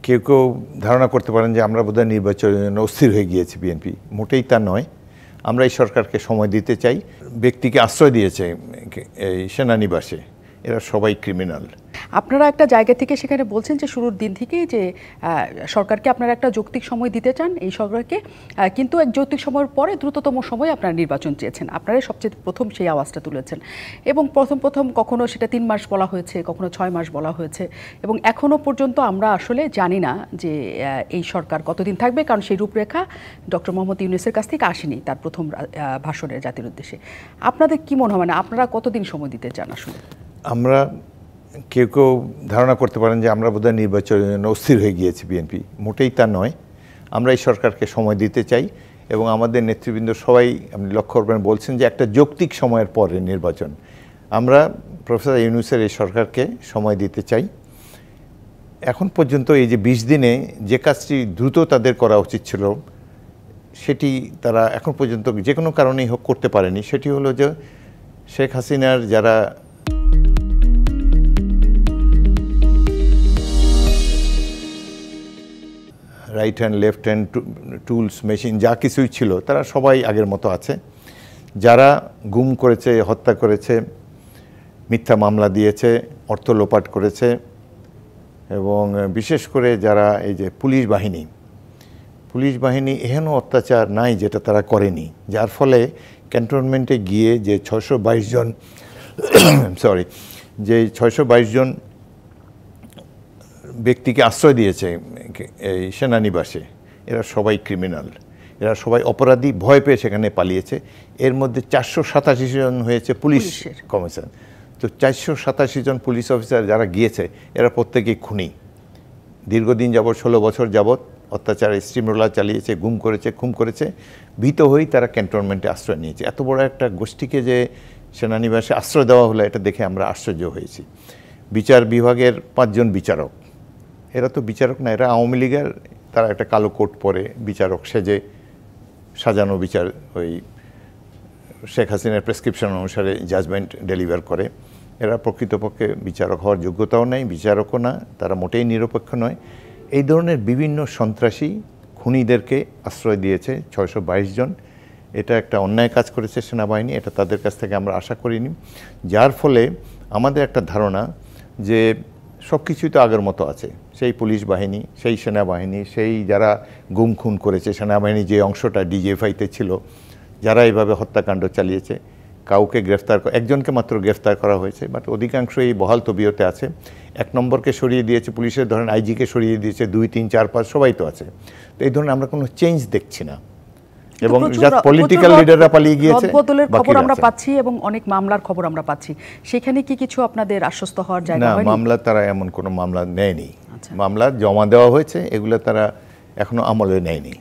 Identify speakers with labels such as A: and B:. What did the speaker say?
A: কেউ কেউ ধারণা করতে পারেন যে আমরা বোধহয় নির্বাচনের জন্য অস্থির হয়ে গিয়েছি বিএনপি। মোটেই তা নয়। আমরা এই সরকারকে সময় দিতে চাই। ব্যক্তিকে আশ্রয় দিয়েছে এই সেনানিবাসে, এরা সবাই ক্রিমিনাল।
B: আপনারা একটা জায়গা থেকে সেখানে বলছেন যে শুরুর দিন থেকেই যে সরকারকে আপনারা একটা যৌক্তিক সময় দিতে চান এই সরকারকে, কিন্তু এক যৌক্তিক সময়ের পরে দ্রুততম সময়ে আপনারা নির্বাচন চেয়েছেন। আপনারাই সবচেয়ে প্রথম সেই আওয়াজটা তুলেছেন এবং প্রথম কখনো সেটা 3 মাস বলা হয়েছে, কখনো 6 মাস বলা হয়েছে এবং এখনও পর্যন্ত আমরা আসলে জানি না যে এই সরকার কতদিন থাকবে, কারণ সেই রূপরেখা ডক্টর মোহাম্মদ ইউনূসের কাছ থেকে আসেনি তার প্রথম ভাষণের জাতির উদ্দেশ্যে। আপনাদের কি মনে হয়, মানে আপনারা কতদিন সময় দিতে চান আসলে?
A: আমরা কেউ কেউ ধারণা করতে পারেন যে আমরা বোধহয় নির্বাচনের জন্য অস্থির হয়ে গিয়েছি বিএনপি। মোটেই তা নয়। আমরা এই সরকারকে সময় দিতে চাই এবং আমাদের নেতৃবৃন্দ সবাই আপনি লক্ষ্য করবেন বলছেন যে একটা যৌক্তিক সময়ের পরে নির্বাচন। আমরা প্রফেসর ইউনূসের এই সরকারকে সময় দিতে চাই। এখন পর্যন্ত এই যে 20 দিনে যে কাজটি দ্রুত তাদের করা উচিত ছিল সেটি তারা এখন পর্যন্ত যে কোনো কারণেই হোক করতে পারেনি। সেটি হলো যে শেখ হাসিনার যারা right hand left hand tools machine যা কিছুই ছিল তারা সবাই আগের মতো আছে। যারা গুম করেছে, হত্যা করেছে, মিথ্যা মামলা দিয়েছে, অর্থ লোপাট করেছে এবং বিশেষ করে যারা এই যে পুলিশ বাহিনী এহেন অত্যাচার নাই যেটা তারা করেনি, যার ফলে ক্যান্টনমেন্টে গিয়ে যে 622 জন যে 622 জন ব্যক্তিকে আশ্রয় দিয়েছে এই সেনানিবাসে, এরা সবাই ক্রিমিনাল, এরা সবাই অপরাধী, ভয় পেয়ে সেখানে পালিয়েছে। এর মধ্যে 487 জন হয়েছে পুলিশ কমিশন। তো 487 জন পুলিশ অফিসার যারা গিয়েছে এরা প্রত্যেকেই খুনি। দীর্ঘদিন যাবৎ 16 বছর যাবৎ অত্যাচারে স্টিমরোলার চালিয়েছে, গুম করেছে, খুন করেছে। ভীত হয়েই তারা ক্যান্টনমেন্টে আশ্রয় নিয়েছে। এত বড় একটা গোষ্ঠীকে যে সেনানিবাসে আশ্রয় দেওয়া হলো এটা দেখে আমরা আশ্চর্য হয়েছি। বিচার বিভাগের 5 জন বিচারক, এরা তো বিচারক না, এরা আওয়ামী লীগের, তারা একটা কালো কোট পরে বিচারক সেজে সাজানো বিচার ওই শেখ হাসিনার প্রেসক্রিপশন অনুসারে জাজমেন্ট ডেলিভার করে। এরা প্রকৃতপক্ষে বিচারক হওয়ার যোগ্যতাও নেই, বিচারকও না, তারা মোটেই নিরপেক্ষ নয়। এই ধরনের বিভিন্ন সন্ত্রাসী খুনিদেরকে আশ্রয় দিয়েছে 622 জন। এটা একটা অন্যায় কাজ করেছে সেনাবাহিনী, এটা তাদের কাছ থেকে আমরা আশা করিনি। যার ফলে আমাদের একটা ধারণা যে সব কিছুই তো আগের মতো আছে। সেই পুলিশ বাহিনী, সেই সেনাবাহিনী, সেই যারা গুম খুন করেছে, সেনাবাহিনী যে অংশটা ডিজিএফআইতে ছিল, যারা এইভাবে হত্যাকাণ্ড চালিয়েছে, কাউকে একজনকে মাত্র গ্রেফতার করা হয়েছে, বাট অধিকাংশ এই বহাল তবিয়তে আছে। 1 নম্বরকে সরিয়ে দিয়েছে পুলিশের, ধরেন আইজিকে সরিয়ে দিয়েছে, 2, 3, 4, 5 সবাই তো আছে। তো এই ধরনের আমরা কোনো চেঞ্জ দেখছি না এবং যারা পলিটিক্যাল লিডাররা পালিয়ে গিয়েছে,
B: বদলের খবর আমরা পাচ্ছি এবং অনেক মামলার খবর আমরা পাচ্ছি। সেখানে কি কিছু আপনাদের আশ্বস্ত হওয়ার জায়গা হয়নি?
A: না, মামলা তারা এমন কোনো মামলা নেয়নি। মামলা জমা দেওয়া হয়েছে, এগুলো তারা এখনো আমলে নেয়নি।